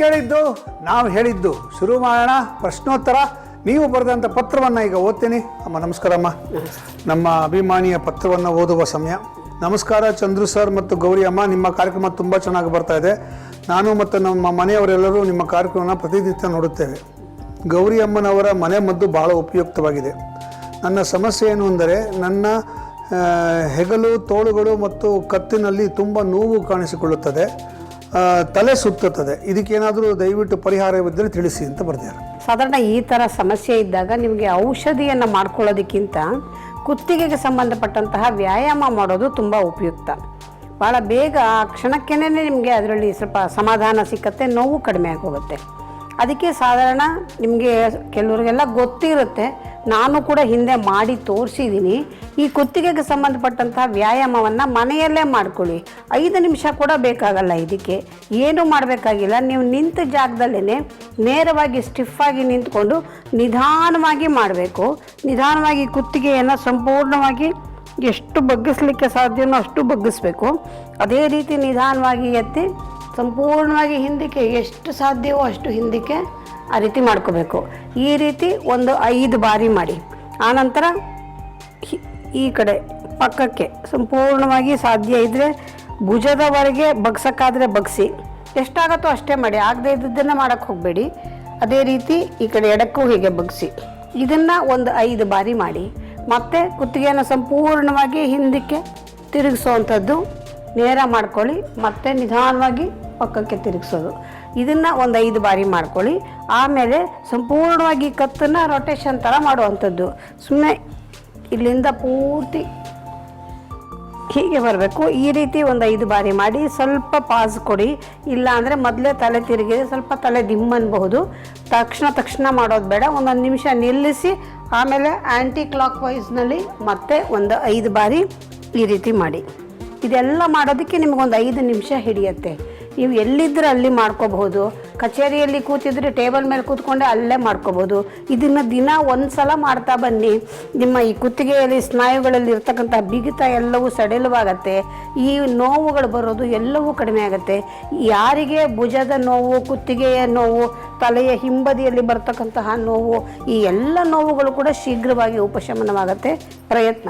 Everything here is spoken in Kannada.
ಕೇಳಿದ್ದು ನಾವು ಹೇಳಿದ್ದು ಶುರು ಮಾಡೋಣ. ಪ್ರಶ್ನೋತ್ತರ. ನೀವು ಬರೆದಂಥ ಪತ್ರವನ್ನು ಈಗ ಓದ್ತೀನಿ. ಅಮ್ಮ ನಮಸ್ಕಾರಮ್ಮ. ನಮ್ಮ ಅಭಿಮಾನಿಯ ಪತ್ರವನ್ನು ಓದುವ ಸಮಯ. ನಮಸ್ಕಾರ ಚಂದ್ರು ಸರ್ ಮತ್ತು ಗೌರಿ ಅಮ್ಮ, ನಿಮ್ಮ ಕಾರ್ಯಕ್ರಮ ತುಂಬ ಚೆನ್ನಾಗಿ ಬರ್ತಾ ಇದೆ. ನಾನು ಮತ್ತು ನಮ್ಮ ಮನೆಯವರೆಲ್ಲರೂ ನಿಮ್ಮ ಕಾರ್ಯಕ್ರಮವನ್ನು ಪ್ರತಿನಿತ್ಯ ನೋಡುತ್ತೇವೆ. ಗೌರಿ ಅಮ್ಮನವರ ಮನೆ ಮದ್ದು ಬಹಳ ಉಪಯುಕ್ತವಾಗಿದೆ. ನನ್ನ ಸಮಸ್ಯೆ ಏನು ಅಂದರೆ ನನ್ನ ಹೆಗಲು, ತೋಳುಗಳು ಮತ್ತು ಕತ್ತಿನಲ್ಲಿ ತುಂಬ ನೋವು ಕಾಣಿಸಿಕೊಳ್ಳುತ್ತದೆ, ತಲೆ ಸುತ್ತುತ್ತದೆ. ಇದಕ್ಕೇನಾದರೂ ದಯವಿಟ್ಟು ಪರಿಹಾರವಿದ್ದರೆ ತಿಳಿಸಿ ಅಂತ ಬರ್ತಾರೆ. ಸಾಧಾರಣ ಈ ಥರ ಸಮಸ್ಯೆ ಇದ್ದಾಗ ನಿಮಗೆ ಔಷಧಿಯನ್ನು ಮಾಡ್ಕೊಳ್ಳೋದಕ್ಕಿಂತ ಕುತ್ತಿಗೆಗೆ ಸಂಬಂಧಪಟ್ಟಂತಹ ವ್ಯಾಯಾಮ ಮಾಡೋದು ತುಂಬ ಉಪಯುಕ್ತ. ಭಾಳ ಬೇಗ ಆ ಕ್ಷಣಕ್ಕೇನೆ ನಿಮಗೆ ಅದರಲ್ಲಿ ಸ್ವಲ್ಪ ಸಮಾಧಾನ ಸಿಕ್ಕತ್ತೆ, ನೋವು ಕಡಿಮೆ ಆಗೋಗುತ್ತೆ. ಅದಕ್ಕೆ ಸಾಧಾರಣ ನಿಮಗೆ ಕೆಲವರಿಗೆಲ್ಲ ಗೊತ್ತಿರುತ್ತೆ, ನಾನು ಕೂಡ ಹಿಂದೆ ಮಾಡಿ ತೋರಿಸಿದ್ದೀನಿ. ಈ ಕುತ್ತಿಗೆಗೆ ಸಂಬಂಧಪಟ್ಟಂತಹ ವ್ಯಾಯಾಮವನ್ನು ಮನೆಯಲ್ಲೇ ಮಾಡ್ಕೊಳ್ಳಿ. 5 ನಿಮಿಷ ಕೂಡ ಬೇಕಾಗಲ್ಲ. ಇದಕ್ಕೆ ಏನೂ ಮಾಡಬೇಕಾಗಿಲ್ಲ. ನೀವು ನಿಂತ ಜಾಗದಲ್ಲೇ ನೇರವಾಗಿ ಸ್ಟಿಫಾಗಿ ನಿಂತ್ಕೊಂಡು ನಿಧಾನವಾಗಿ ಮಾಡಬೇಕು. ನಿಧಾನವಾಗಿ ಕುತ್ತಿಗೆಯನ್ನು ಸಂಪೂರ್ಣವಾಗಿ ಎಷ್ಟು ಬಗ್ಗಿಸ್ಲಿಕ್ಕೆ ಸಾಧ್ಯವೋ ಅಷ್ಟು ಬಗ್ಗಿಸ್ಬೇಕು. ಅದೇ ರೀತಿ ನಿಧಾನವಾಗಿ ಎತ್ತಿ ಸಂಪೂರ್ಣವಾಗಿ ಹಿಂದಕ್ಕೆ ಎಷ್ಟು ಸಾಧ್ಯವೋ ಅಷ್ಟು ಹಿಂದಕ್ಕೆ ಆ ರೀತಿ ಮಾಡ್ಕೋಬೇಕು. ಈ ರೀತಿ ಒಂದು 5 ಬಾರಿ ಮಾಡಿ. ಆನಂತರ ಈ ಕಡೆ ಪಕ್ಕಕ್ಕೆ ಸಂಪೂರ್ಣವಾಗಿ ಸಾಧ್ಯ ಇದ್ದರೆ ಭುಜದವರೆಗೆ ಬಗ್ಸೋಕ್ಕಾದರೆ ಬಗ್ಸಿ, ಎಷ್ಟಾಗತ್ತೋ ಅಷ್ಟೇ ಮಾಡಿ. ಆಗದೆ ಇದ್ದದ್ದನ್ನು ಮಾಡೋಕ್ಕೆ ಹೋಗಬೇಡಿ. ಅದೇ ರೀತಿ ಈ ಕಡೆ ಎಡಕ್ಕೂ ಹೀಗೆ ಬಗ್ಸಿ. ಇದನ್ನು ಒಂದು 5 ಬಾರಿ ಮಾಡಿ. ಮತ್ತು ಕುತ್ತಿಗೆಯನ್ನು ಸಂಪೂರ್ಣವಾಗಿ ಹಿಂದಕ್ಕೆ ತಿರುಗಿಸೋವಂಥದ್ದು ನೇರ ಮಾಡ್ಕೊಳ್ಳಿ. ಮತ್ತು ನಿಧಾನವಾಗಿ ಪಕ್ಕಕ್ಕೆ ತಿರುಗಿಸೋದು. ಇದನ್ನು ಒಂದು 5 ಬಾರಿ ಮಾಡ್ಕೊಳ್ಳಿ. ಆಮೇಲೆ ಸಂಪೂರ್ಣವಾಗಿ ಕತ್ತನ್ನು ರೊಟೇಷನ್ ಥರ ಮಾಡುವಂಥದ್ದು. ಸುಮ್ಮನೆ ಇಲ್ಲಿಂದ ಪೂರ್ತಿ ಹೀಗೆ ಬರಬೇಕು. ಈ ರೀತಿ ಒಂದು 5 ಬಾರಿ ಮಾಡಿ. ಸ್ವಲ್ಪ ಪಾಸ್ ಕೊಡಿ. ಇಲ್ಲ ಅಂದರೆ ಮೊದಲೇ ತಲೆ ತಿರುಗಿದೆ, ಸ್ವಲ್ಪ ತಲೆ ದಿಮ್ಮನ್ಬಹುದು. ತಕ್ಷಣ ಮಾಡೋದು ಬೇಡ. ಒಂದೊಂದು ನಿಮಿಷ ನಿಲ್ಲಿಸಿ ಆಮೇಲೆ ಆ್ಯಂಟಿ ಕ್ಲಾಕ್ ವೈಸ್ನಲ್ಲಿ ಮತ್ತೆ ಒಂದು 5 ಬಾರಿ ಈ ರೀತಿ ಮಾಡಿ. ಇದೆಲ್ಲ ಮಾಡೋದಕ್ಕೆ ನಿಮಗೊಂದು 5 ನಿಮಿಷ ಹಿಡಿಯುತ್ತೆ. ನೀವು ಎಲ್ಲಿದ್ದರೆ ಅಲ್ಲಿ ಮಾಡ್ಕೋಬಹುದು. ಕಚೇರಿಯಲ್ಲಿ ಕೂತಿದ್ರೆ ಟೇಬಲ್ ಮೇಲೆ ಕೂತ್ಕೊಂಡೆ ಅಲ್ಲೇ ಮಾಡ್ಕೋಬೋದು. ಇದನ್ನು ದಿನ ಒಂದು ಸಲ ಮಾಡ್ತಾ ಬನ್ನಿ. ನಿಮ್ಮ ಈ ಕುತ್ತಿಗೆಯಲ್ಲಿ ಸ್ನಾಯುಗಳಲ್ಲಿ ಇರ್ತಕ್ಕಂಥ ಬಿಗಿತ ಎಲ್ಲವೂ ಸಡಿಲವಾಗತ್ತೆ. ಈ ನೋವುಗಳು ಬರೋದು ಎಲ್ಲವೂ ಕಡಿಮೆ ಆಗುತ್ತೆ. ಯಾರಿಗೆ ಭುಜದ ನೋವು, ಕುತ್ತಿಗೆಯ ನೋವು, ತಲೆಯ ಹಿಂಬದಿಯಲ್ಲಿ ಬರ್ತಕ್ಕಂತಹ ನೋವು, ಈ ಎಲ್ಲ ನೋವುಗಳು ಕೂಡ ಶೀಘ್ರವಾಗಿ ಉಪಶಮನವಾಗುತ್ತೆ. ಪ್ರಯತ್ನ.